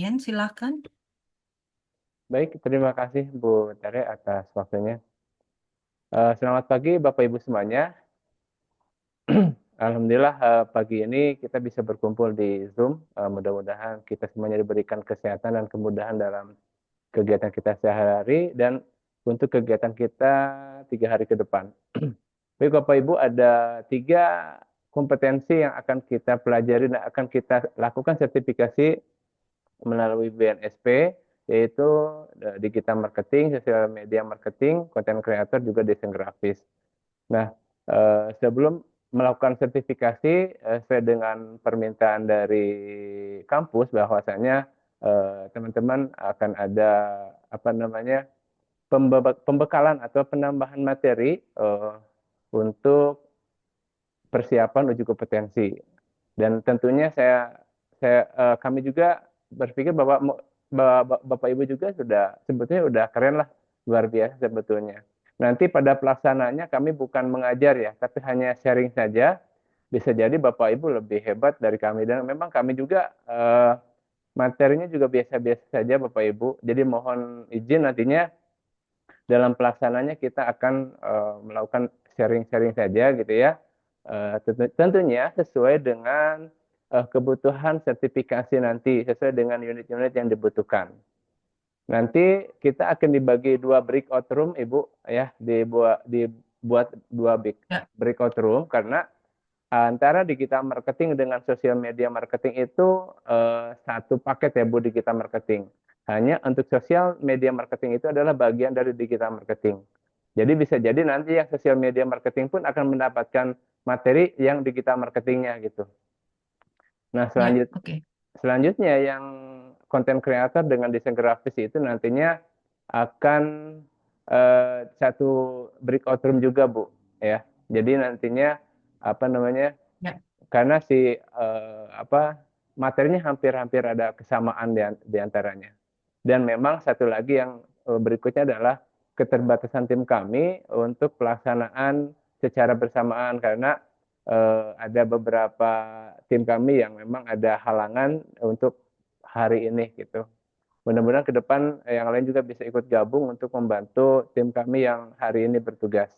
Dian, silakan. Baik, terima kasih Bu Tere atas waktunya. Selamat pagi Bapak Ibu semuanya. Alhamdulillah pagi ini kita bisa berkumpul di Zoom. Mudah-mudahan kita semuanya diberikan kesehatan dan kemudahan dalam kegiatan kita sehari-hari dan untuk kegiatan kita 3 hari ke depan. Baik Bapak Ibu, ada 3 kompetensi yang akan kita pelajari dan akan kita lakukan sertifikasi melalui BNSP, yaitu digital marketing, sosial media marketing, content creator, juga desain grafis. Nah, sebelum melakukan sertifikasi, sesuai dengan permintaan dari kampus, bahwasanya teman-teman akan ada apa namanya pembekalan atau penambahan materi untuk persiapan uji kompetensi. Dan tentunya kami juga berpikir bahwa Bapak Ibu juga sudah sebetulnya udah keren lah, luar biasa sebetulnya. Nanti pada pelaksanaannya kami bukan mengajar ya, tapi hanya sharing saja. Bisa jadi Bapak Ibu lebih hebat dari kami, dan memang kami juga materinya juga biasa-biasa saja Bapak Ibu. Jadi mohon izin nantinya dalam pelaksananya kita akan melakukan sharing-sharing saja gitu ya. Tentunya sesuai dengan kebutuhan sertifikasi nanti, sesuai dengan unit-unit yang dibutuhkan. Nanti kita akan dibagi 2 breakout room, Ibu, ya, dibuat 2 Ya, breakout room karena antara digital marketing dengan sosial media marketing itu satu paket ya Bu, digital marketing. Hanya untuk sosial media marketing itu adalah bagian dari digital marketing. Jadi bisa jadi nanti yang sosial media marketing pun akan mendapatkan materi yang digital marketingnya gitu. Nah, ya, oke. selanjutnya yang content creator dengan desain grafis itu nantinya akan satu breakout room juga Bu, ya. Jadi nantinya apa namanya, Ya, karena apa materinya hampir-hampir ada kesamaan di antaranya. Dan memang satu lagi yang berikutnya adalah keterbatasan tim kami untuk pelaksanaan secara bersamaan karena ada beberapa tim kami yang memang ada halangan untuk hari ini gitu. Mudah-mudahan ke depan yang lain juga bisa ikut gabung untuk membantu tim kami yang hari ini bertugas.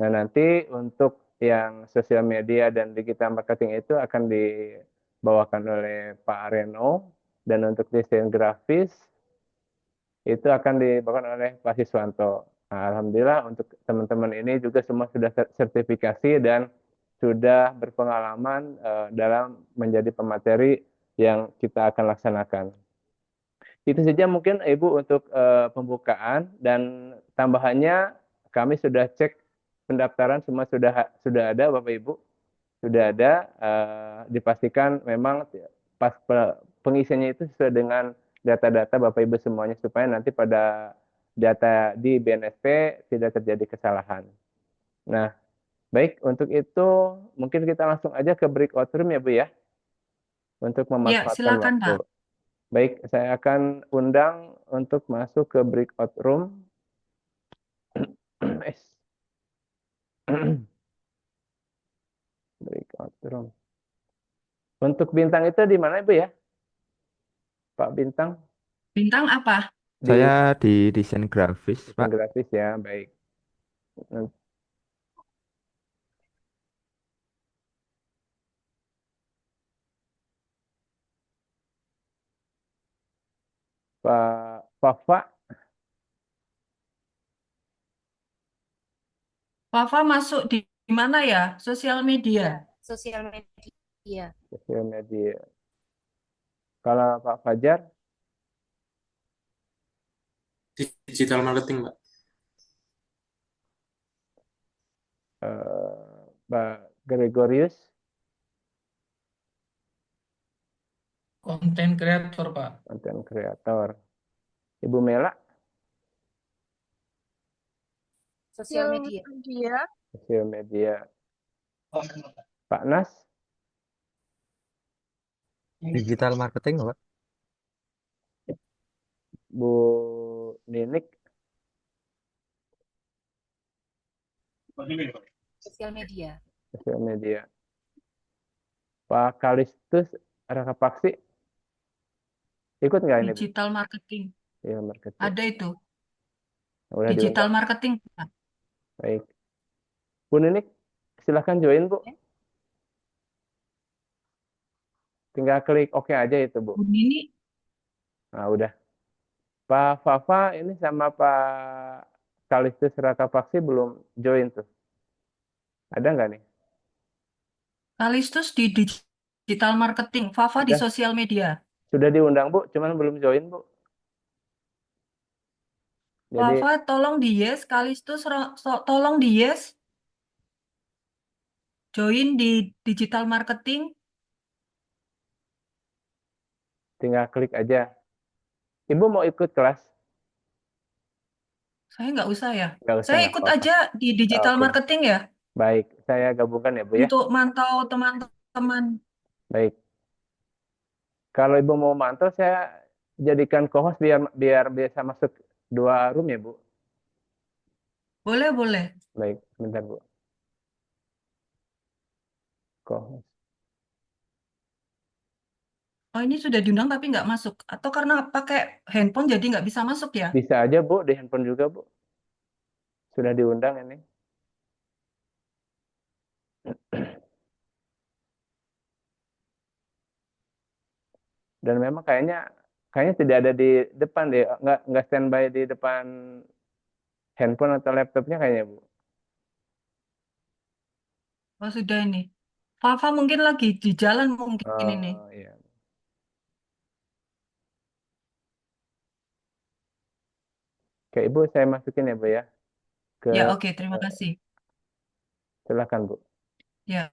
Nah, nanti untuk yang sosial media dan digital marketing itu akan dibawakan oleh Pak Areno, dan untuk desain grafis itu akan dibawakan oleh Pak Siswanto. Nah, Alhamdulillah untuk teman-teman ini juga semua sudah sertifikasi dan sudah berpengalaman dalam menjadi pemateri yang kita akan laksanakan. Itu saja mungkin Ibu untuk pembukaan, dan tambahannya kami sudah cek pendaftaran semua sudah ada Bapak Ibu, sudah ada, dipastikan memang pas pengisiannya itu sesuai dengan data-data Bapak Ibu semuanya supaya nanti pada data di BNSP tidak terjadi kesalahan. Nah, baik untuk itu mungkin kita langsung aja ke breakout room ya Bu ya, untuk ya, memanfaatkan silakan waktu. Pak. Baik, saya akan undang untuk masuk ke breakout room. Breakout room. Untuk bintang itu di mana Ibu ya? Pak Bintang Bintang apa? di Saya di desain grafis, desain Pak. grafis ya, baik. Pak Fafa, Wafa masuk di mana ya? Sosial media. Sosial media. sosial media. Kalau Pak Fajar, Digital marketing, Mbak. Pak Gregorius, Konten kreator, Pak. konten kreator. Ibu Mela, Sosial media. sosial media. Pak Nas, Digital marketing, Pak. Bu Ninik, Sosial media. sosial media. Pak Kalistus Rakapaksi, Ikut nggak ini, Bu? digital marketing. Iya, marketing. Ada itu, Udah digital diundang. marketing, Pak. Baik. Bu Ninik, silahkan join, Bu. Ya. Tinggal klik oke aja itu, Bu. Ini Nah, udah. Pak Fafa ini sama Pak Kalistus Rakapaksi belum join tuh. Ada nggak nih? Kalistus di digital marketing, Fafa di Sudah, sosial media. sudah diundang, Bu, cuman belum join, Bu. Jadi Fafa tolong di yes, Kalistus tolong di yes, join di digital marketing. tinggal klik aja. Ibu mau ikut kelas? Saya nggak usah ya. Nggak usah, Saya nggak ikut apa-apa. aja di digital Oke, marketing ya, baik. Saya gabungkan ya, Bu ya. untuk mantau teman-teman. Baik. Kalau Ibu mau mantau, saya jadikan co-host biar biar bisa masuk dua room ya, Bu. Boleh, boleh. Baik, sebentar, Bu. Co-host. Oh, ini sudah diundang tapi nggak masuk. Atau karena pakai handphone jadi nggak bisa masuk ya? Bisa aja, Bu, di handphone juga, Bu. Sudah diundang ini. Dan memang kayaknya kayaknya tidak ada di depan deh, nggak standby di depan handphone atau laptopnya kayaknya, Bu. Oh, sudah ini. Fafa mungkin lagi di jalan mungkin ini. Oh iya. Oke, Ibu saya masukin ya, Bu ya. Ke Ya, oke, terima kasih. silakan, Bu. Ya.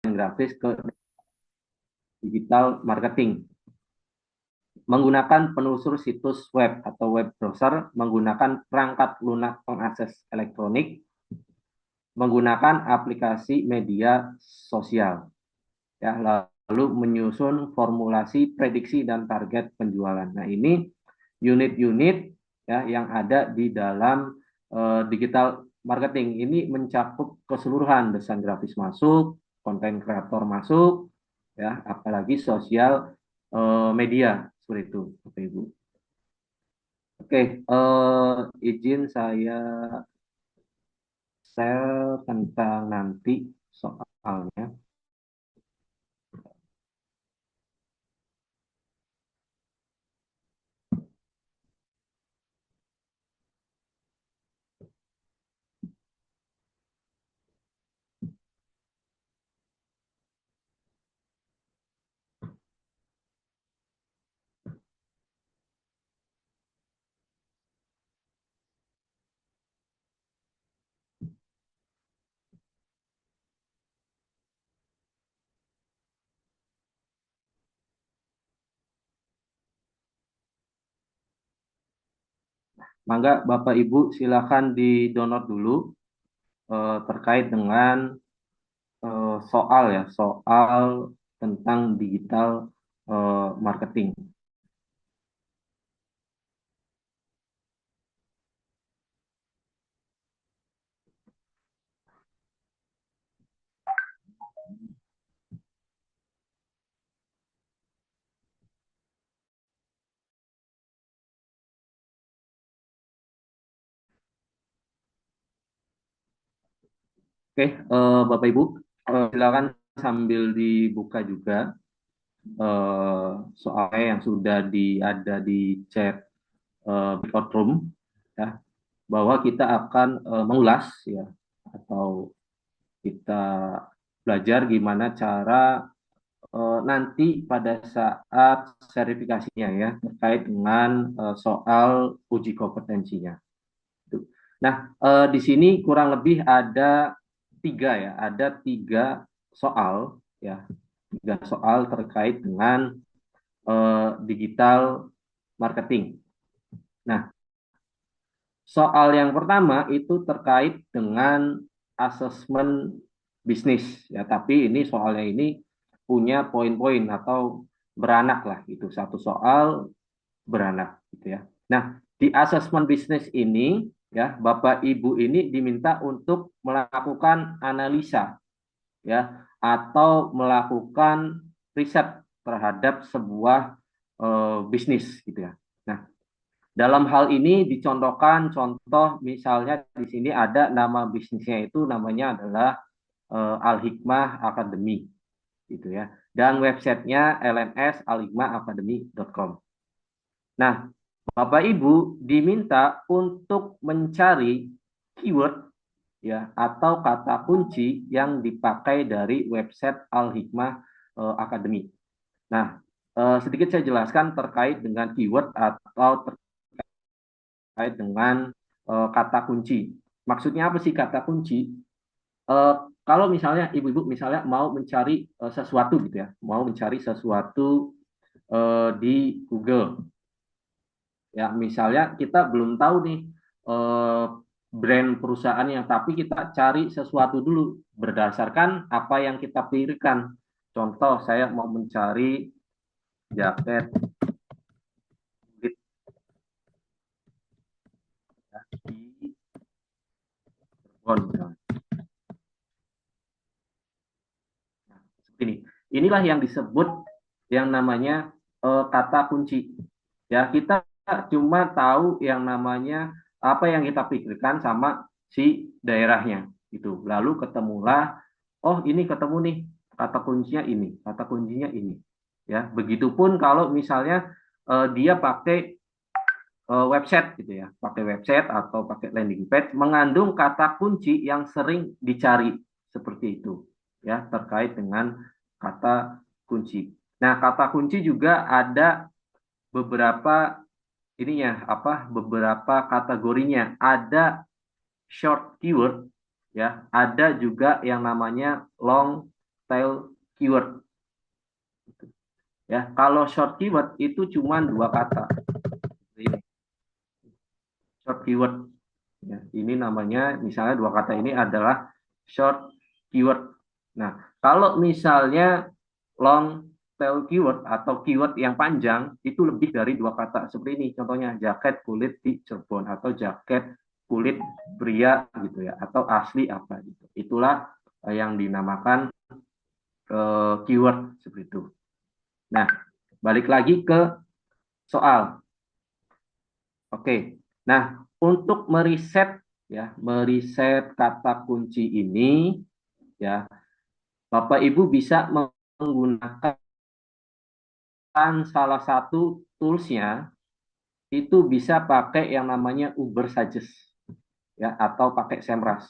Grafis ke digital marketing. Menggunakan penelusur situs web atau web browser, menggunakan perangkat lunak pengakses elektronik, menggunakan aplikasi media sosial, ya, lalu menyusun formulasi prediksi dan target penjualan. Nah, ini unit-unit ya yang ada di dalam digital marketing. Ini mencakup keseluruhan, desain grafis masuk, konten kreator masuk, ya, apalagi sosial media seperti itu, Bapak Ibu. Oke, izin saya share tentang nanti soalnya. Mangga Bapak Ibu silakan di-download dulu terkait dengan soal ya, soal tentang digital marketing. Oke, Bapak Ibu, silakan sambil dibuka juga soalnya yang sudah ada di chat breakout room, ya, bahwa kita akan mengulas ya, atau kita belajar gimana cara nanti pada saat verifikasinya ya, terkait dengan soal uji kompetensinya. Nah, di sini kurang lebih ada tiga soal ya, tiga soal terkait dengan digital marketing. Nah, soal yang pertama itu terkait dengan asesmen bisnis ya, tapi ini soalnya ini punya poin-poin atau beranak lah, itu satu soal beranak gitu ya. Nah, di asesmen bisnis ini ya, Bapak Ibu ini diminta untuk melakukan analisa ya, atau melakukan riset terhadap sebuah bisnis gitu ya. Nah, dalam hal ini dicontohkan contoh misalnya di sini ada nama bisnisnya itu namanya adalah Al-Hikmah Academy gitu ya. Dan websitenya lmsalhikmahacademy.com. Nah, Bapak Ibu diminta untuk mencari keyword ya atau kata kunci yang dipakai dari website Al-Hikmah Academy. Nah, sedikit saya jelaskan terkait dengan keyword atau terkait dengan kata kunci. Maksudnya apa sih kata kunci? Kalau misalnya ibu-ibu misalnya mau mencari sesuatu gitu ya, mau mencari sesuatu di Google. Ya, misalnya kita belum tahu nih brand perusahaannya, tapi kita cari sesuatu dulu berdasarkan apa yang kita pikirkan. Contoh, saya mau mencari jaket kulit di Cirebon misalnya. Nah, seperti ini. Inilah yang disebut yang namanya kata kunci. Ya, kita cuma tahu yang namanya apa yang kita pikirkan sama si daerahnya itu. Lalu ketemulah, oh ini ketemu nih kata kuncinya ini, kata kuncinya ini. Ya, begitupun kalau misalnya dia pakai website gitu ya, pakai website atau pakai landing page mengandung kata kunci yang sering dicari seperti itu ya, terkait dengan kata kunci. Nah, kata kunci juga ada beberapa ininya apa, beberapa kategorinya. Ada short keyword ya, ada juga yang namanya long tail keyword ya. Kalau short keyword itu cuma dua kata. Ini short keyword ya, ini namanya misalnya dua kata ini adalah short keyword. Nah, kalau misalnya long tail keyword atau keyword yang panjang itu lebih dari dua kata seperti ini, contohnya jaket kulit di Cirebon atau jaket kulit pria gitu ya, atau asli apa gitu. Itulah yang dinamakan keyword seperti itu. Nah, balik lagi ke soal. Oke. Nah, untuk meriset ya, meriset kata kunci ini ya, Bapak Ibu bisa menggunakan salah satu toolsnya itu bisa pakai yang namanya Uber Suggest ya, atau pakai Semrush.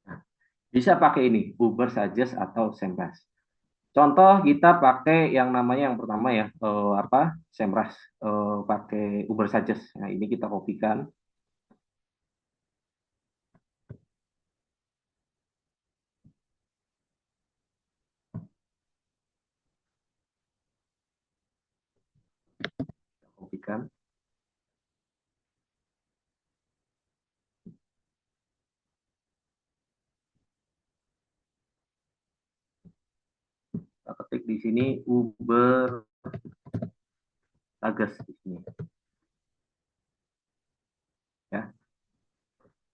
Nah, bisa pakai ini Uber Suggest atau Semrush. Contoh kita pakai yang namanya yang pertama ya, SEMrush, pakai Ubersuggest. Nah, ini kita kopikan. Kopikan. Kita ketik di sini Ubersuggest di sini. Ya.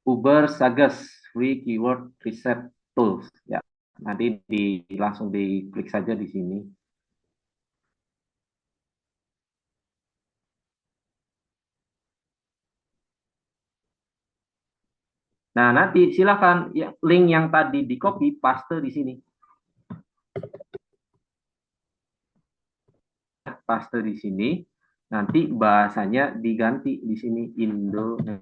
Ubersuggest Free Keyword Research Tools. Ya. Nanti langsung diklik saja di sini. Nah, nanti silakan ya, link yang tadi di copy paste di sini. Paste di sini. Nanti bahasanya diganti di sini Indonesia.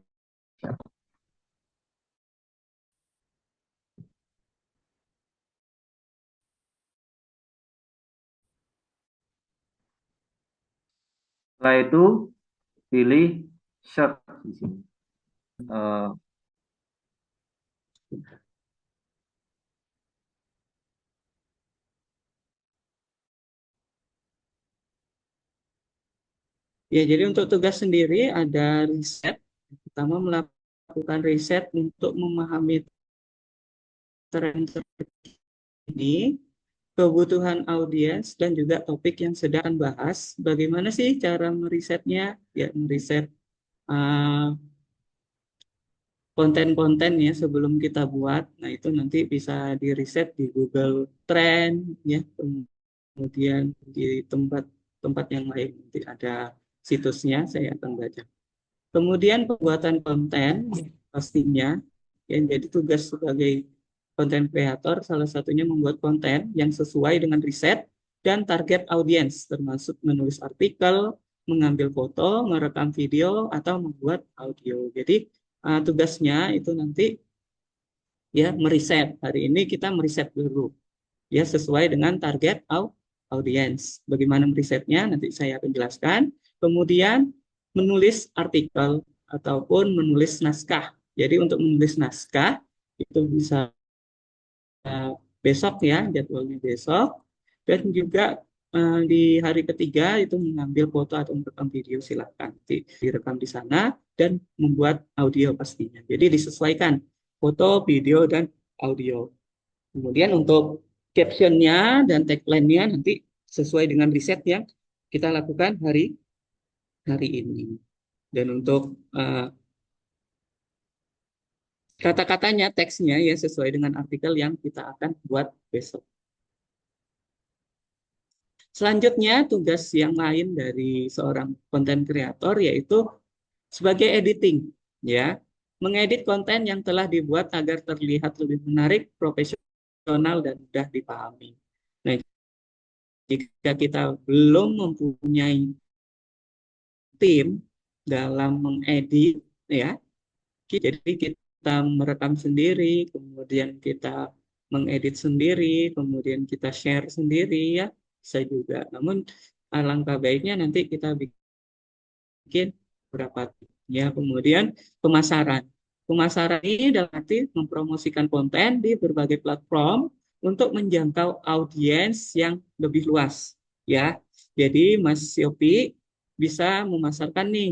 Setelah itu pilih search di sini. Ya, jadi untuk tugas sendiri ada riset. Pertama melakukan riset untuk memahami tren terkini, kebutuhan audiens, dan juga topik yang sedang bahas. Bagaimana sih cara merisetnya? Ya, meriset konten-konten ya sebelum kita buat. Nah, itu nanti bisa di-riset di Google Trend ya, kemudian di tempat yang lain nanti ada situsnya, saya akan baca. Kemudian pembuatan konten pastinya yang jadi tugas sebagai konten kreator salah satunya membuat konten yang sesuai dengan riset dan target audiens, termasuk menulis artikel, mengambil foto, merekam video, atau membuat audio. Jadi tugasnya itu nanti ya meriset. Hari ini kita meriset dulu ya sesuai dengan target audiens. Bagaimana merisetnya nanti saya akan jelaskan. Kemudian menulis artikel ataupun menulis naskah. Jadi untuk menulis naskah itu bisa besok ya, jadwalnya besok. Dan juga di hari ketiga itu mengambil foto atau merekam video, silakan direkam di sana dan membuat audio pastinya. Jadi disesuaikan foto, video, dan audio. Kemudian untuk captionnya dan tagline-nya nanti sesuai dengan riset yang kita lakukan hari ini. Dan untuk kata-katanya, teksnya ya sesuai dengan artikel yang kita akan buat besok. Selanjutnya, tugas yang lain dari seorang konten kreator yaitu sebagai editing, ya, mengedit konten yang telah dibuat agar terlihat lebih menarik, profesional, dan mudah dipahami. Nah, jika kita belum mempunyai tim dalam mengedit, ya, jadi kita merekam sendiri, kemudian kita mengedit sendiri, kemudian kita share sendiri, ya, bisa juga. Namun alangkah baiknya nanti kita bikin berapa ya. Kemudian pemasaran. Pemasaran ini dalam arti mempromosikan konten di berbagai platform untuk menjangkau audiens yang lebih luas, ya. Jadi Mas Yopi bisa memasarkan nih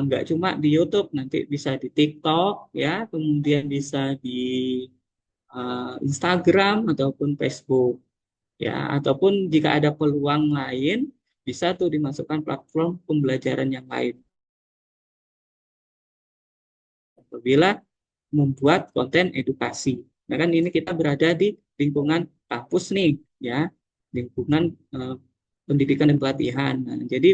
nggak cuma di YouTube, nanti bisa di TikTok ya, kemudian bisa di Instagram ataupun Facebook ya, ataupun jika ada peluang lain bisa tuh dimasukkan platform pembelajaran yang lain. Apabila membuat konten edukasi, nah kan ini kita berada di lingkungan kampus nih ya, lingkungan pendidikan dan pelatihan. Nah, jadi